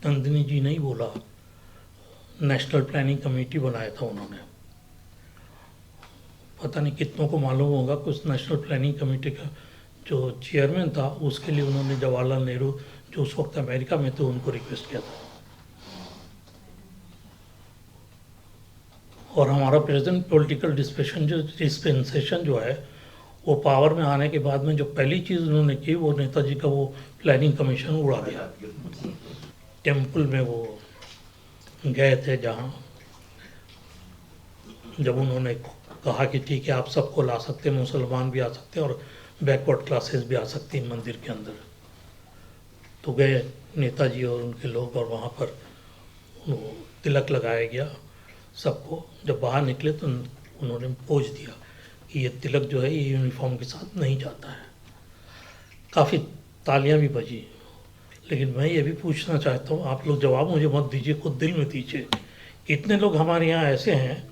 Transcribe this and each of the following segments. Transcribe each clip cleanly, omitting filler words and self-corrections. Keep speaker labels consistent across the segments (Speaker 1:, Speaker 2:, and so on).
Speaker 1: नंदिनी जी ने ही बोला, national planning committee बनाया था उन्होंने। पता नहीं कितनों को मालूम होगा कि उस नेशनल प्लानिंग कमेटी का जो चेयरमैन था, उसके लिए उन्होंने जवाहरलाल नेहरू जो उस वक्त अमेरिका में थे उनको रिक्वेस्ट किया था। और हमारा प्रेजेंट पॉलिटिकल डिस्पेंसेशन जो है, वो पावर में आने के बाद में जो पहली चीज़ उन्होंने की, वो नेताजी का वो प्लानिंग कमीशन उड़ा दिया। टेम्पल में वो गए थे, जहाँ जब उन्होंने कहा कि ठीक है, आप सबको ला सकते हैं, मुसलमान भी आ सकते हैं और बैकवर्ड क्लासेस भी आ सकती हैं मंदिर के अंदर। तो गए नेताजी और उनके लोग, और वहाँ पर वो तिलक लगाया गया सबको। जब बाहर निकले तो उन्होंने पोज दिया कि ये तिलक जो है, ये यूनिफॉर्म के साथ नहीं जाता है। काफ़ी तालियां भी बजी। लेकिन मैं ये भी पूछना चाहता हूँ, आप लोग जवाब मुझे मत दीजिए, खुद दिल में दीजिए। इतने लोग हमारे यहाँ ऐसे हैं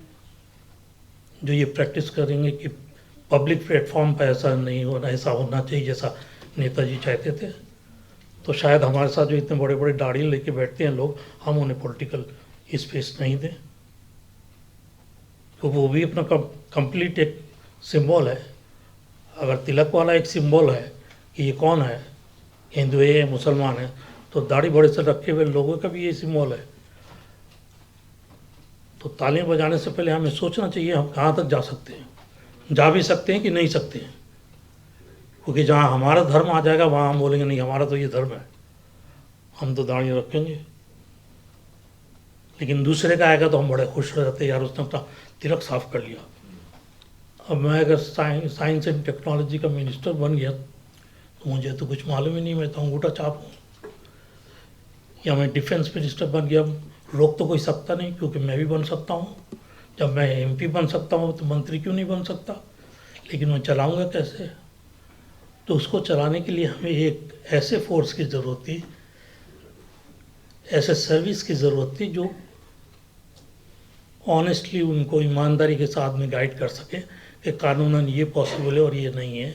Speaker 1: जो ये प्रैक्टिस करेंगे कि पब्लिक प्लेटफॉर्म पर ऐसा नहीं होना, ऐसा होना चाहिए जैसा नेताजी चाहते थे। तो शायद हमारे साथ जो इतने बड़े बड़े दाढ़ी लेके बैठते हैं लोग, हम उन्हें पॉलिटिकल स्पेस नहीं दें। तो वो भी अपना कंप्लीट एक सिंबल है। अगर तिलक वाला एक सिंबल है कि ये कौन है, हिंदू है या मुसलमान है, तो दाढ़ी बड़े से रखे हुए लोगों का भी ये सिंबल है। तो तालियां बजाने से पहले हमें सोचना चाहिए हम कहाँ तक जा सकते हैं, जा भी सकते हैं कि नहीं सकते हैं। क्योंकि जहाँ हमारा धर्म आ जाएगा, वहाँ हम बोलेंगे नहीं, हमारा तो ये धर्म है, हम तो दाढ़ी रखेंगे। लेकिन दूसरे का आएगा तो हम बड़े खुश हो जाते हैं, यार उसने अपना तिलक साफ कर लिया। अब मैं अगर साइंस एंड टेक्नोलॉजी का मिनिस्टर बन गया तो मुझे तो कुछ मालूम ही नहीं, मैं तो अंगूठा छाप हूँ। या मैं डिफेंस मिनिस्टर बन गया, रोक तो कोई सकता नहीं, क्योंकि मैं भी बन सकता हूँ। जब मैं एमपी बन सकता हूँ तो मंत्री क्यों नहीं बन सकता? लेकिन मैं चलाऊँगा कैसे? तो उसको चलाने के लिए हमें एक ऐसे फोर्स की ज़रूरत थी, ऐसे सर्विस की ज़रूरत थी जो ऑनेस्टली उनको ईमानदारी के साथ में गाइड कर सके कि कानूनन ये पॉसिबल है और ये नहीं है,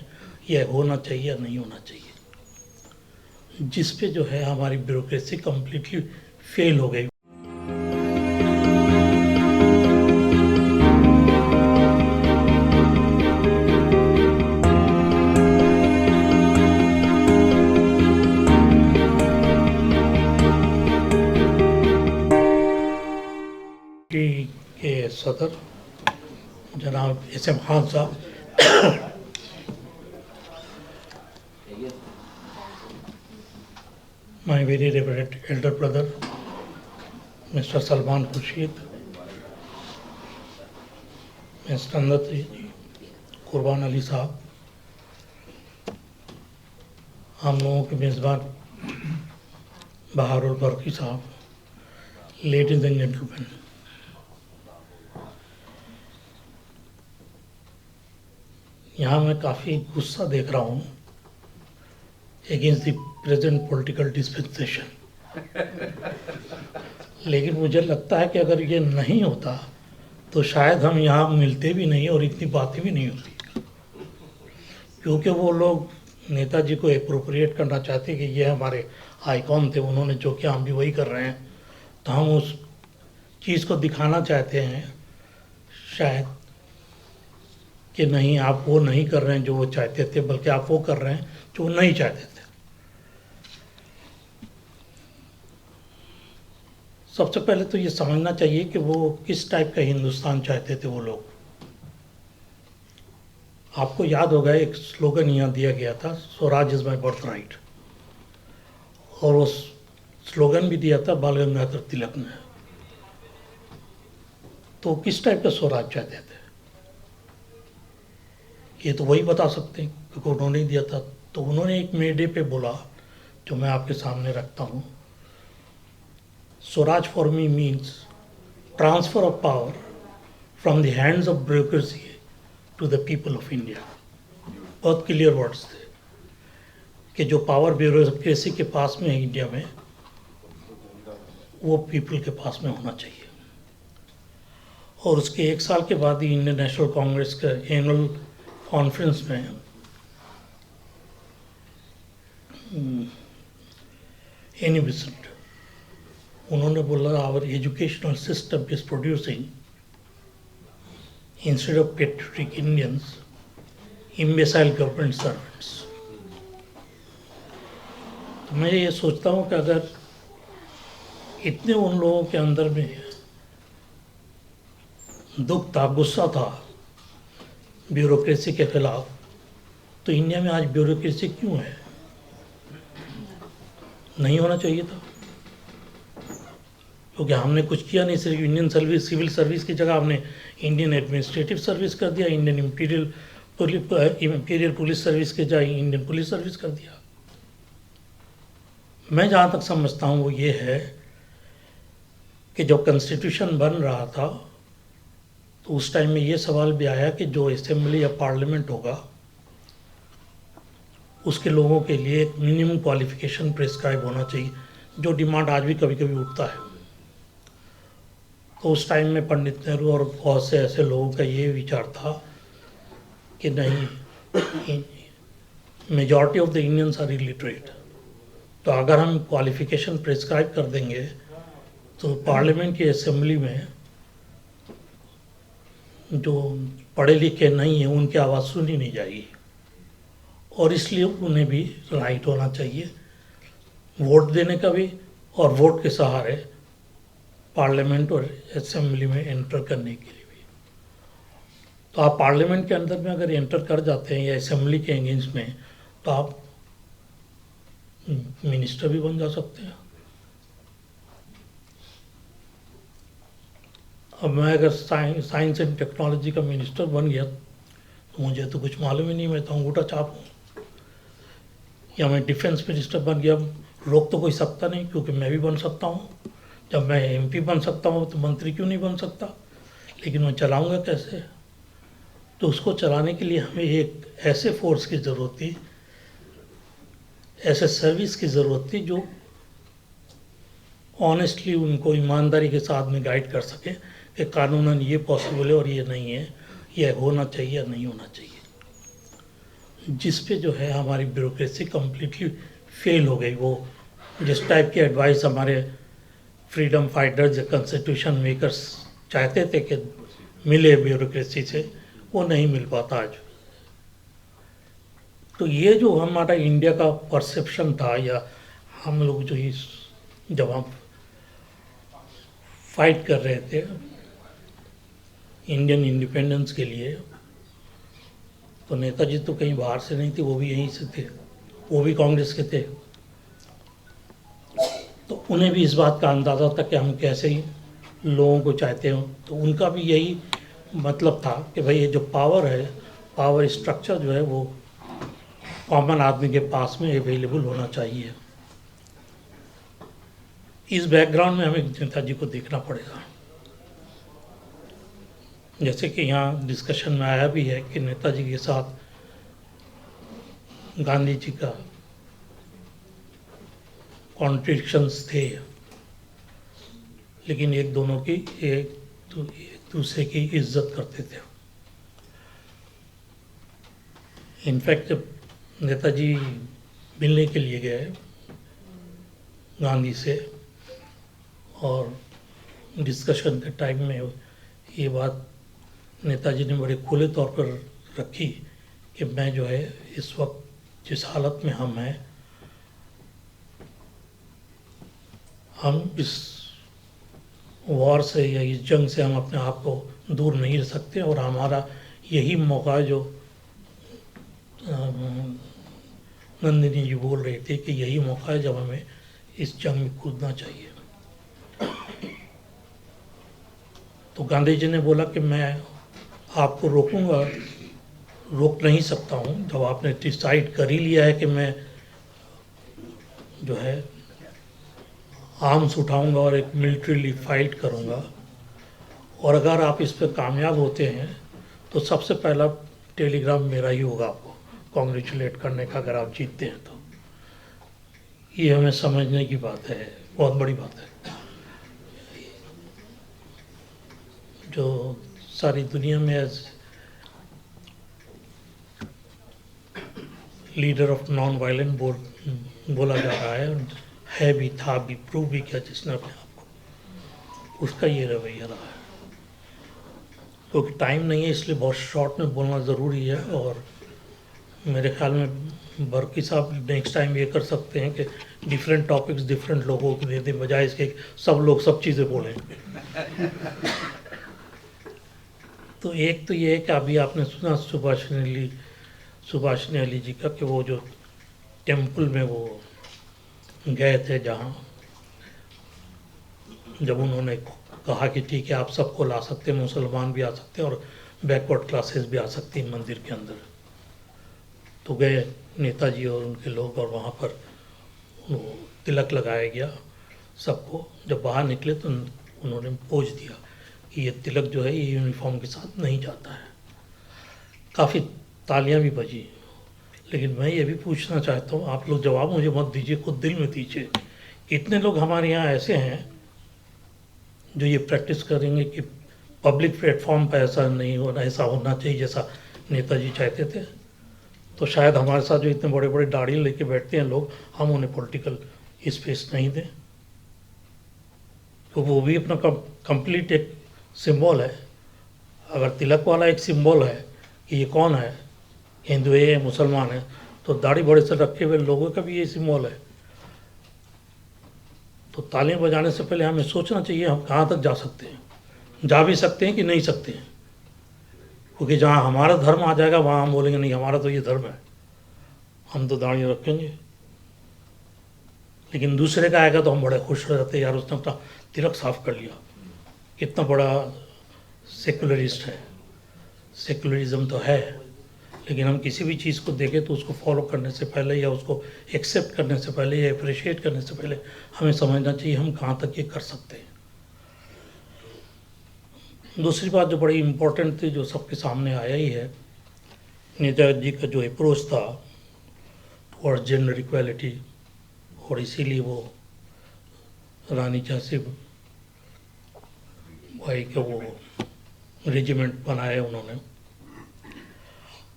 Speaker 1: ये होना चाहिए या नहीं होना चाहिए। जिस पे जो है हमारी ब्यूरोक्रेसी कम्प्लीटली फेल हो गई। के सदर जनाब SM खान साहब, my very reverend Elder brother mister Salman Khurshid, mister अंदर जी, कुर्बान अली साहब, हम लोगों के मेज़बान बहारुल बरकी साहब, लेडीज एंड जेंटलमैन, यहाँ मैं काफ़ी गुस्सा देख रहा हूँ against the present political dispensation. लेकिन मुझे लगता है कि अगर ये नहीं होता तो शायद हम यहाँ मिलते भी नहीं और इतनी बातें भी नहीं होती। क्योंकि वो लोग नेताजी को एप्रोप्रिएट करना चाहते कि ये हमारे आइकॉन थे, उन्होंने जो किया हम भी वही कर रहे हैं। तो हम उस चीज़ को दिखाना चाहते हैं शायद कि नहीं, आप वो नहीं कर रहे हैं जो वो चाहते थे, बल्कि आप वो कर रहे हैं जो वो नहीं चाहते थे। सबसे पहले तो ये समझना चाहिए कि वो किस टाइप का हिंदुस्तान चाहते थे वो लोग। आपको याद होगा एक स्लोगन यहाँ दिया गया था, Swaraj is my birth right, और वो स्लोगन भी दिया था बाल गंगाधर तिलक ने। तो किस टाइप का स्वराज चाहते थे ये तो वही बता सकते हैं, क्योंकि उन्होंने ही दिया था। तो उन्होंने एक मे डे पे बोला, जो मैं आपके सामने रखता हूँ, Swaraj for me means transfer of power from the hands of bureaucracy to the people of India. बहुत क्लियर वर्ड्स थे कि जो पावर ब्यूरोक्रेसी के पास में है इंडिया में, वो पीपल के पास में होना चाहिए। और उसके एक साल के बाद ही इंडियन नेशनल कांग्रेस के एनुअल कॉन्फ्रेंस में एनी बिसेंट उन्होंने बोला our educational system is producing instead of patriotic Indians imbecile government servants. तो मैं ये सोचता हूँ कि अगर इतने उन लोगों के अंदर में दुख था, गुस्सा था ब्यूरोक्रेसी के खिलाफ, तो इंडिया में आज ब्यूरोक्रेसी क्यों है? नहीं होना चाहिए था, क्योंकि हमने कुछ किया नहीं। सिर्फ इंडियन सर्विस, सिविल सर्विस की जगह हमने इंडियन एडमिनिस्ट्रेटिव सर्विस कर दिया, इंडियन इंपीरियल पुलिस सर्विस के जगह इंडियन पुलिस सर्विस कर दिया। मैं जहाँ तक समझता हूँ वो ये है कि जब कॉन्स्टिट्यूशन बन रहा था तो उस टाइम में ये सवाल भी आया कि जो असेंबली या पार्लियामेंट होगा उसके लोगों के लिए एक मिनिमम क्वालिफिकेशन प्रिस्क्राइब होना चाहिए, जो डिमांड आज भी कभी कभी उठता है। तो उस टाइम में पंडित नेहरू और बहुत से ऐसे लोगों का ये विचार था कि नहीं, majority of the Indians are illiterate, तो अगर हम क्वालिफिकेशन प्रिस्क्राइब कर देंगे तो पार्लियामेंट की असेंबली में जो पढ़े लिखे नहीं हैं उनकी आवाज़ सुनी नहीं जाएगी, और इसलिए उन्हें भी राइट होना चाहिए वोट देने का भी, और वोट के सहारे पार्लियामेंट और असेंबली में एंटर करने के लिए भी। तो आप पार्लियामेंट के अंदर में अगर एंटर कर जाते हैं या असेंबली के अगेंस्ट में, तो आप मिनिस्टर भी बन जा सकते हैं। अब मैं अगर साइंस एंड टेक्नोलॉजी का मिनिस्टर बन गया तो मुझे तो कुछ मालूम ही नहीं, मैं तो अंगूठा छाप हूँ। या मैं डिफेंस मिनिस्टर बन गया, रोक तो कोई सकता नहीं, क्योंकि मैं भी बन सकता हूँ। जब मैं एमपी बन सकता हूँ तो मंत्री क्यों नहीं बन सकता? लेकिन मैं चलाऊँगा कैसे? तो उसको चलाने के लिए हमें एक ऐसे फोर्स की ज़रूरत थी, ऐसे सर्विस की ज़रूरत थी जो ऑनेस्टली उनको ईमानदारी के साथ में गाइड कर सके कि कानूनन ये पॉसिबल है और ये नहीं है, ये होना चाहिए या नहीं होना चाहिए। जिस पे जो है हमारी ब्यूरोक्रेसी कम्प्लीटली फेल हो गई। वो जिस टाइप की एडवाइस हमारे फ्रीडम फाइटर्स या कॉन्स्टिट्यूशन मेकर्स चाहते थे कि मिले ब्यूरोक्रेसी से, वो नहीं मिल पाता आज। तो ये जो हमारा इंडिया का परसेप्शन था, या हम लोग जो इस जब हम फाइट कर रहे थे इंडियन इंडिपेंडेंस के लिए, तो नेताजी तो कहीं बाहर से नहीं थे, वो भी यहीं से थे, वो भी कांग्रेस के थे। तो उन्हें भी इस बात का अंदाज़ा था कि हम कैसे ही लोगों को चाहते हो। तो उनका भी यही मतलब था कि भाई ये जो पावर है, पावर स्ट्रक्चर जो है वो कॉमन आदमी के पास में अवेलेबल होना चाहिए। इस बैकग्राउंड में हमें नेताजी को देखना पड़ेगा। जैसे कि यहाँ डिस्कशन में आया भी है कि नेताजी के साथ गांधी जी का कॉन्ट्रडिक्शंस थे, लेकिन एक दोनों की एक दूसरे की इज्जत करते थे। इनफैक्ट जब नेताजी मिलने के लिए गए गांधी से, और डिस्कशन के टाइम में ये बात नेताजी ने बड़े खुले तौर पर रखी कि मैं जो है इस वक्त जिस हालत में हम हैं, हम इस वॉर से या इस जंग से हम अपने आप को दूर नहीं रख सकते, और हमारा यही मौका जो नंदिनी जी बोल रही थी कि यही मौका है जब हमें इस जंग में कूदना चाहिए। तो गांधी जी ने बोला कि मैं आपको रोकूंगा, रोक नहीं सकता हूँ। जब आपने डिसाइड कर ही लिया है कि मैं जो है आर्म्स उठाऊंगा और एक मिलिट्रीली फाइट करूंगा, और अगर आप इस पर कामयाब होते हैं तो सबसे पहला टेलीग्राम मेरा ही होगा आपको कॉन्ग्रेचुलेट करने का, अगर आप जीतते हैं तो। ये हमें समझने की बात है, बहुत बड़ी बात है। जो सारी दुनिया में as leader of non violent बोला जा रहा है भी, था भी, प्रूव भी किया जिसने अपने आप को। उसका ये रवैया रहा है। क्योंकि टाइम नहीं है इसलिए बहुत शॉर्ट में बोलना ज़रूरी है। और मेरे ख्याल में बर्की साहब नेक्स्ट टाइम ये कर सकते हैं कि डिफरेंट टॉपिक्स डिफरेंट लोगों को दे दें, बजाय इसके सब लोग सब चीज़ें बोलें। तो एक तो ये है कि अभी आपने सुना सुभाषिनी अली जी का कि वो जो टेम्पल में वो गए थे, जहाँ जब उन्होंने कहा कि ठीक है आप सबको ला सकते हैं, मुसलमान भी आ सकते हैं और बैकवर्ड क्लासेस भी आ सकती हैं मंदिर के अंदर। तो गए नेताजी और उनके लोग और वहाँ पर तिलक लगाया गया सबको। जब बाहर निकले तो उन्होंने पूछ दिया कि ये तिलक जो है ये यूनिफॉर्म के साथ नहीं जाता है। काफ़ी तालियां भी बजी। लेकिन मैं ये भी पूछना चाहता हूँ, आप लोग जवाब मुझे मत दीजिए, खुद दिल में दीजिए। कितने लोग हमारे यहाँ ऐसे हैं जो ये प्रैक्टिस करेंगे कि पब्लिक प्लेटफॉर्म पर ऐसा नहीं होना, ऐसा होना चाहिए जैसा नेताजी चाहते थे। तो शायद हमारे साथ जो इतने बड़े बड़े दाढ़ी लेके बैठते हैं लोग, हम उन्हें पॉलिटिकल स्पेस नहीं दें। तो वो भी अपना कंप्लीट एक सिंबल है। अगर तिलक वाला एक सिंबल है कि ये कौन है, हिंदू है मुसलमान है, तो दाढ़ी बड़े से रखे हुए लोगों का भी ये सिंबल है। तो तालियां बजाने से पहले हमें सोचना चाहिए हम कहाँ तक जा सकते हैं, जा भी सकते हैं कि नहीं सकते हैं। क्योंकि जहाँ हमारा धर्म आ जाएगा वहाँ हम बोलेंगे नहीं हमारा तो ये धर्म है, हम तो दाढ़ी रखेंगे। लेकिन दूसरे का आएगा तो हम बड़े खुश हो जाते हैं, यार उसने अपना तिलक साफ कर लिया, कितना बड़ा सेकुलरिस्ट है। सेकुलरिज्म तो है, लेकिन हम किसी भी चीज़ को देखें तो उसको फॉलो करने से पहले या उसको एक्सेप्ट करने से पहले या अप्रिशिएट करने से पहले हमें समझना चाहिए हम कहाँ तक ये कर सकते हैं। दूसरी बात जो बड़ी इम्पोर्टेंट थी, जो सबके सामने आया ही है, नेताजी का जो अप्रोच था टुवर्ड्स जेंडर इक्वालिटी, और इसीलिए वो रानी झांसी भाई के वो रेजिमेंट बनाए उन्होंने।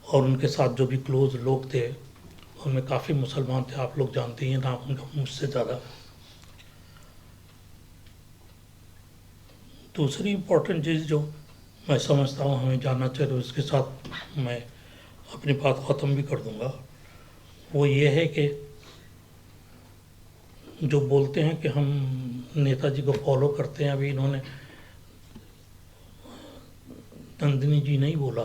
Speaker 1: और उनके साथ जो भी क्लोज लोग थे उनमें काफ़ी मुसलमान थे, आप लोग जानते ही हैं नाम उनका मुझसे ज़्यादा। दूसरी इम्पोर्टेंट चीज़ जो मैं समझता हूँ हमें जानना चाहिए, तो इसके साथ मैं अपनी बात ख़त्म भी कर दूँगा, वो ये है कि जो बोलते हैं कि हम नेताजी को फॉलो करते हैं, अभी इन्होंने नंदिनी जी नहीं बोला,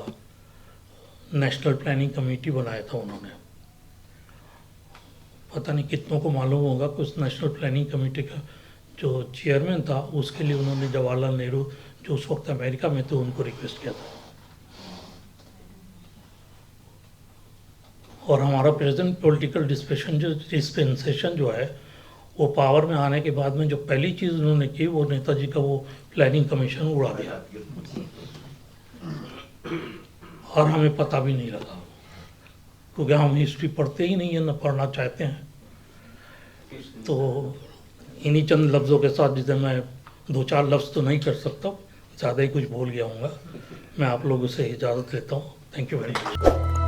Speaker 1: नेशनल प्लानिंग कमेटी बनाया था उन्होंने। पता नहीं कितनों को मालूम होगा कि उस नेशनल प्लानिंग कमेटी का जो चेयरमैन था उसके लिए उन्होंने जवाहरलाल नेहरू जो उस वक्त अमेरिका में थे उनको रिक्वेस्ट किया था। और हमारा प्रेजेंट पॉलिटिकल डिस्पेंसेशन जो है वो पावर में आने के बाद में जो पहली चीज़ उन्होंने की वो नेताजी का वो प्लानिंग कमीशन उड़ा दिया, और हमें पता भी नहीं लगा, क्योंकि हम हिस्ट्री पढ़ते ही नहीं है, न पढ़ना चाहते हैं। तो इन्हीं चंद लफ्ज़ों के साथ, जिसे मैं दो चार लफ्ज़ तो नहीं कर सकता, ज़्यादा ही कुछ बोल गया हूँगा, मैं आप लोगों से इजाज़त लेता हूँ। Thank you very much.